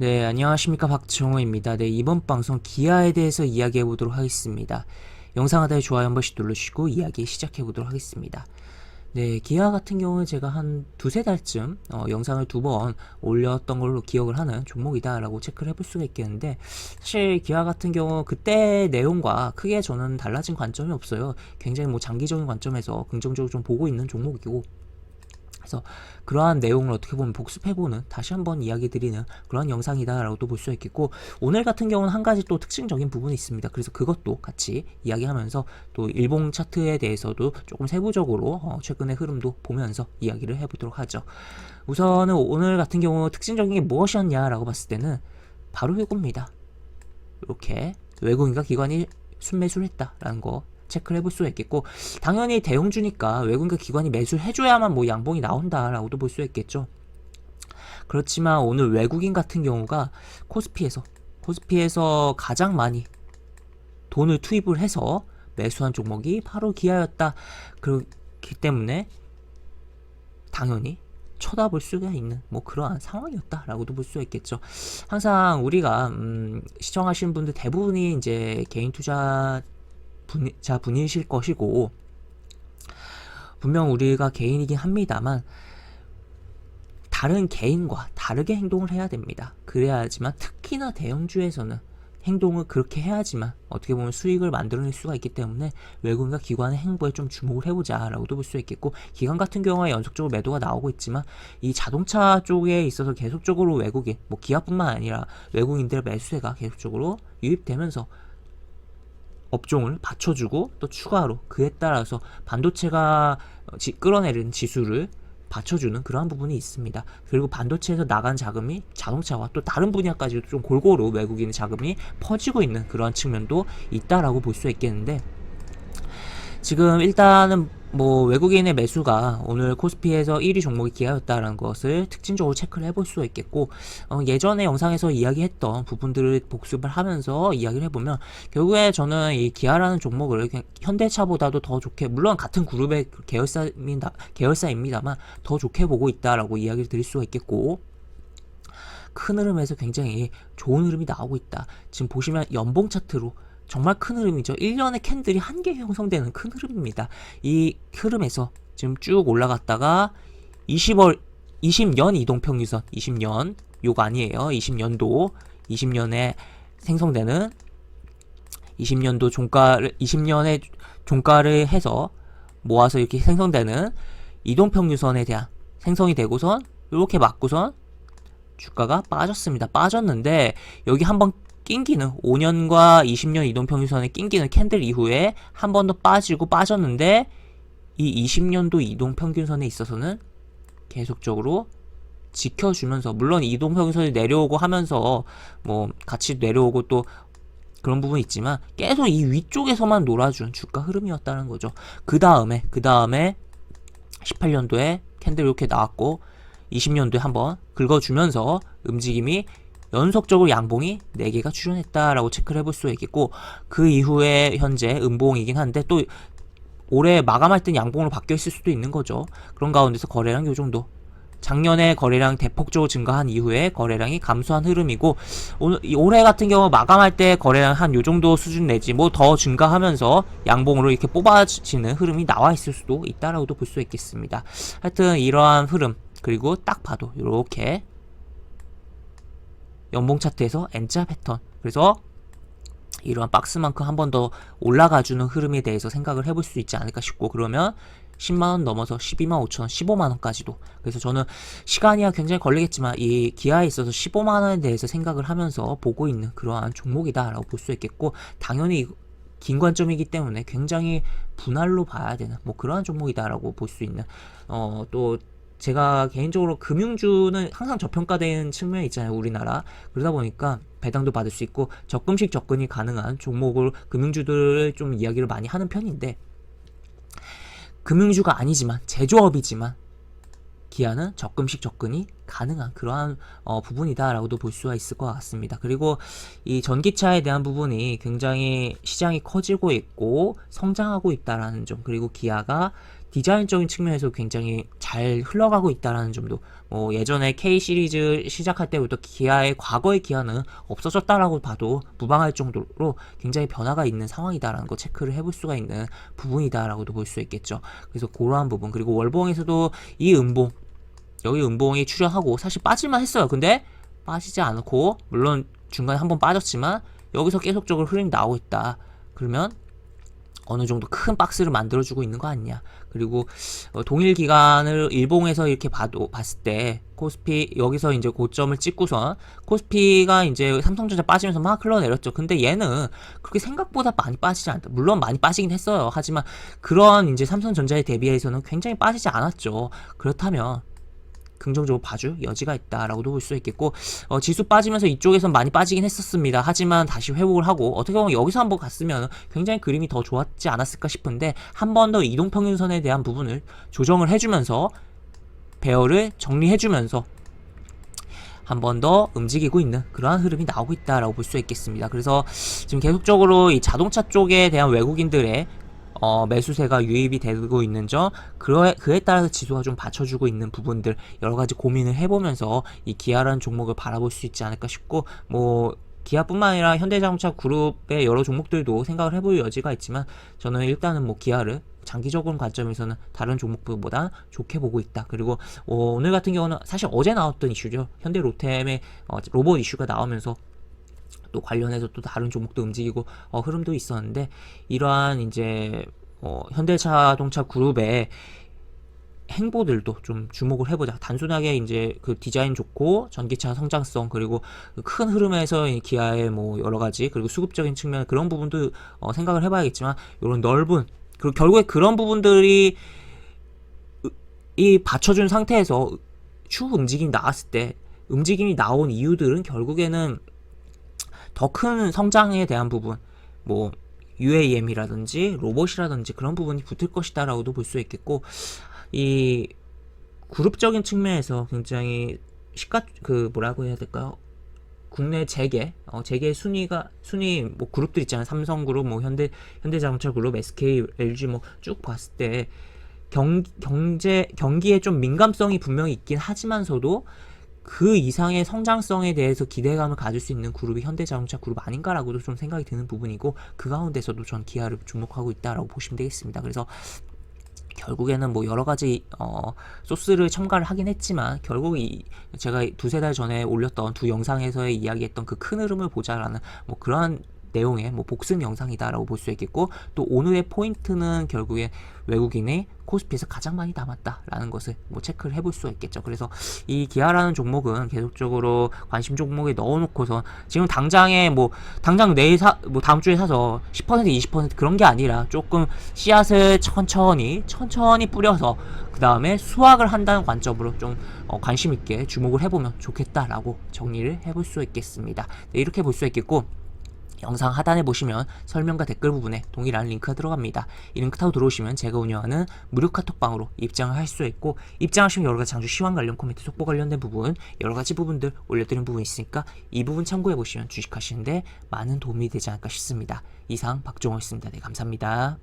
네, 안녕하십니까. 박정호입니다. 네, 이번 방송 기아에 대해서 이야기해 보도록 하겠습니다. 영상 하단에 좋아요 한 번씩 눌러주시고 이야기 시작해 보도록 하겠습니다. 네, 기아 같은 경우는 제가 한 두세 달쯤 영상을 두 번 올렸던 걸로 기억을 하는 종목이다 라고 체크를 해볼 수가 있겠는데, 사실 기아 같은 경우 그때 내용과 크게 저는 달라진 관점이 없어요. 굉장히 뭐 장기적인 관점에서 긍정적으로 좀 보고 있는 종목이고, 그래서 그러한 내용을 어떻게 보면 복습해보는, 다시 한번 이야기 드리는 그런 영상이다라고도 볼 수 있겠고, 오늘 같은 경우는 한 가지 또 특징적인 부분이 있습니다. 그래서 그것도 같이 이야기하면서 또 일봉 차트에 대해서도 조금 세부적으로 최근의 흐름도 보면서 이야기를 해보도록 하죠. 우선은 오늘 같은 경우 특징적인 게 무엇이었냐라고 봤을 때는 바로 이겁니다. 이렇게 외국인과 기관이 순매수를 했다라는 거 체크를 해볼 수가 있겠고, 당연히 대형주니까 외국인과 기관이 매수를 해줘야만 뭐 양봉이 나온다라고도 볼 수 있겠죠. 그렇지만 오늘 외국인 같은 경우가 코스피에서 가장 많이 돈을 투입을 해서 매수한 종목이 바로 기아였다. 그렇기 때문에 당연히 쳐다볼 수가 있는 뭐 그러한 상황이었다라고도 볼 수 있겠죠. 항상 우리가 시청하시는 분들 대부분이 이제 개인 투자 분이실 것이고, 분명 우리가 개인이긴 합니다만 다른 개인과 다르게 행동을 해야 됩니다. 그래야지만, 특히나 대형주에서는 행동을 그렇게 해야지만 어떻게 보면 수익을 만들어낼 수가 있기 때문에 외국인과 기관의 행보에 좀 주목을 해보자 라고도 볼 수 있겠고, 기관 같은 경우에 연속적으로 매도가 나오고 있지만 이 자동차 쪽에 있어서 계속적으로 외국인, 뭐 기아뿐만 아니라 외국인들의 매수세가 계속적으로 유입되면서 업종을 받쳐주고, 또 추가로 그에 따라서 반도체가 끌어내리는 지수를 받쳐주는 그러한 부분이 있습니다. 그리고 반도체에서 나간 자금이 자동차와 또 다른 분야까지도 좀 골고루 외국인의 자금이 퍼지고 있는 그러한 측면도 있다라고 볼 수 있겠는데, 지금 일단은 뭐 외국인의 매수가 오늘 코스피에서 1위 종목이 기아였다라는 것을 특징적으로 체크를 해볼 수 있겠고, 예전에 영상에서 이야기했던 부분들을 복습을 하면서 이야기를 해보면, 결국에 저는 이 기아라는 종목을 현대차보다도 더 좋게, 물론 같은 그룹의 계열사입니다만 더 좋게 보고 있다라고 이야기를 드릴 수가 있겠고, 큰 흐름에서 굉장히 좋은 흐름이 나오고 있다. 지금 보시면 연봉 차트로 정말 큰 흐름이죠. 1년에 캔들이 한 개 형성되는 큰 흐름입니다. 이 흐름에서 지금 쭉 올라갔다가 20년 이동평균선, 20년 요거 아니에요. 20년도 20년에 생성되는 20년도 종가를 20년에 종가를 해서 모아서 이렇게 생성되는 이동평균선에 대한 생성이 되고선 이렇게 맞고선 주가가 빠졌습니다. 빠졌는데 여기 한번 낑기는 5년과 20년 이동평균선에 낑기는 캔들 이후에 한 번 더 빠지고 빠졌는데, 이 20년도 이동평균선에 있어서는 계속적으로 지켜주면서, 물론 이동평균선이 내려오고 하면서 뭐 같이 내려오고 또 그런 부분이 있지만 계속 이 위쪽에서만 놀아준 주가 흐름이었다는 거죠. 그 다음에 18년도에 캔들 이렇게 나왔고 20년도에 한번 긁어주면서 움직임이 연속적으로 양봉이 4개가 출현했다라고 체크를 해볼 수 있겠고, 그 이후에 현재 음봉이긴 한데 또 올해 마감할 땐 양봉으로 바뀌어 있을 수도 있는 거죠. 그런 가운데서 거래량 요 정도, 작년에 거래량 대폭적으로 증가한 이후에 거래량이 감소한 흐름이고, 올해 같은 경우 마감할 때 거래량 한 요 정도 수준 내지 뭐 더 증가하면서 양봉으로 이렇게 뽑아지는 흐름이 나와 있을 수도 있다라고도 볼 수 있겠습니다. 하여튼 이러한 흐름, 그리고 딱 봐도 이렇게 연봉 차트에서 N자 패턴, 그래서 이러한 박스만큼 한 번 더 올라가주는 흐름에 대해서 생각을 해볼 수 있지 않을까 싶고, 그러면 10만원 넘어서 12만 5천원, 15만원까지도. 그래서 저는 시간이 굉장히 걸리겠지만 이 기아에 있어서 15만원에 대해서 생각을 하면서 보고 있는 그러한 종목이다 라고 볼 수 있겠고, 당연히 긴 관점이기 때문에 굉장히 분할로 봐야 되는 뭐 그러한 종목이다 라고 볼 수 있는, 또 제가 개인적으로 금융주는 항상 저평가되는 측면이 있잖아요, 우리나라. 그러다 보니까 배당도 받을 수 있고 적금식 접근이 가능한 종목을, 금융주들을 좀 이야기를 많이 하는 편인데, 금융주가 아니지만 제조업이지만 기아는 적금식 접근이 가능한 그러한 부분이다라고도 볼 수가 있을 것 같습니다. 그리고 이 전기차에 대한 부분이 굉장히 시장이 커지고 있고 성장하고 있다라는 점, 그리고 기아가 디자인적인 측면에서 굉장히 잘 흘러가고 있다는 점도, 예전에 K 시리즈 시작할 때부터 기아의 과거의 기아는 없어졌다라고 봐도 무방할 정도로 굉장히 변화가 있는 상황이다라는 거 체크를 해볼 수가 있는 부분이다라고도 볼 수 있겠죠. 그래서 그러한 부분, 그리고 월봉에서도 이 음봉, 여기 음봉이 출현하고 사실 빠질만 했어요. 근데 빠지지 않고, 물론 중간에 한번 빠졌지만 여기서 계속적으로 흐름이 나오고 있다. 그러면 어느 정도 큰 박스를 만들어주고 있는 거 아니냐. 그리고 동일 기간을 일봉에서 이렇게 봤을 때 코스피 여기서 이제 고점을 찍고선 코스피가 이제 삼성전자 빠지면서 막 흘러내렸죠. 근데 얘는 그렇게 생각보다 많이 빠지지 않다. 물론 많이 빠지긴 했어요. 하지만 그런 이제 삼성전자에 대비해서는 굉장히 빠지지 않았죠. 그렇다면 긍정적으로 봐줄 여지가 있다라고도 볼 수 있겠고, 지수 빠지면서 이쪽에서 많이 빠지긴 했었습니다. 하지만 다시 회복을 하고, 어떻게 보면 여기서 한번 갔으면 굉장히 그림이 더 좋았지 않았을까 싶은데, 한 번 더 이동평균선에 대한 부분을 조정을 해주면서 배열을 정리해주면서 한 번 더 움직이고 있는 그러한 흐름이 나오고 있다라고 볼 수 있겠습니다. 그래서 지금 계속적으로 이 자동차 쪽에 대한 외국인들의 매수세가 유입이 되고 있는 점, 그에 따라서 지수가 좀 받쳐주고 있는 부분들, 여러가지 고민을 해보면서 이 기아라는 종목을 바라볼 수 있지 않을까 싶고, 기아뿐만 아니라 현대자동차 그룹의 여러 종목들도 생각을 해볼 여지가 있지만, 저는 일단은 기아를 장기적인 관점에서는 다른 종목들보다 좋게 보고 있다. 그리고 오늘 같은 경우는 사실 어제 나왔던 이슈죠. 현대 로템의 로봇 이슈가 나오면서 또 관련해서 또 다른 종목도 움직이고 흐름도 있었는데, 이러한 이제 현대자동차 그룹의 행보들도 좀 주목을 해보자. 단순하게 이제 그 디자인 좋고 전기차 성장성, 그리고 큰 흐름에서 기아의 여러 가지, 그리고 수급적인 측면, 그런 부분도 생각을 해봐야겠지만, 이런 넓은, 그리고 결국에 그런 부분들이 이 받쳐준 상태에서 추후 움직임이 나왔을 때, 움직임이 나온 이유들은 결국에는 더 큰 성장에 대한 부분, UAM이라든지 로봇이라든지 그런 부분이 붙을 것이다 라고도 볼 수 있겠고, 이 그룹적인 측면에서 굉장히 뭐라고 해야 될까요? 국내 재계 순위 그룹들 있잖아요. 삼성그룹, 현대자동차 그룹, SK, LG 쭉 봤을 때 경기에 좀 민감성이 분명히 있긴 하지만서도 그 이상의 성장성에 대해서 기대감을 가질 수 있는 그룹이 현대자동차 그룹 아닌가라고도 좀 생각이 드는 부분이고, 그 가운데서도 전 기아를 주목하고 있다라고 보시면 되겠습니다. 그래서 결국에는 여러가지 소스를 첨가를 하긴 했지만, 결국 제가 두세 달 전에 올렸던 두 영상에서의 이야기했던 그 큰 흐름을 보자라는 그러한 내용의 복습 영상이다라고 볼 수 있겠고, 또 오늘의 포인트는 결국에 외국인의 코스피에서 가장 많이 남았다라는 것을 체크를 해볼 수가 있겠죠. 그래서 이 기아라는 종목은 계속적으로 관심 종목에 넣어놓고서, 지금 당장에 당장 내일 다음 주에 사서 10% 20% 그런 게 아니라 조금 씨앗을 천천히 뿌려서 그 다음에 수확을 한다는 관점으로 좀 관심 있게 주목을 해보면 좋겠다라고 정리를 해볼 수 있겠습니다. 네, 이렇게 볼 수 있겠고, 영상 하단에 보시면 설명과 댓글 부분에 동일한 링크가 들어갑니다. 이 링크 타고 들어오시면 제가 운영하는 무료 카톡방으로 입장을 할 수 있고, 입장하시면 여러가지 장주 시황 관련 코멘트, 속보 관련된 부분, 여러가지 부분들 올려드린 부분이 있으니까 이 부분 참고해보시면 주식하시는데 많은 도움이 되지 않을까 싶습니다. 이상 박종호였습니다. 네, 감사합니다.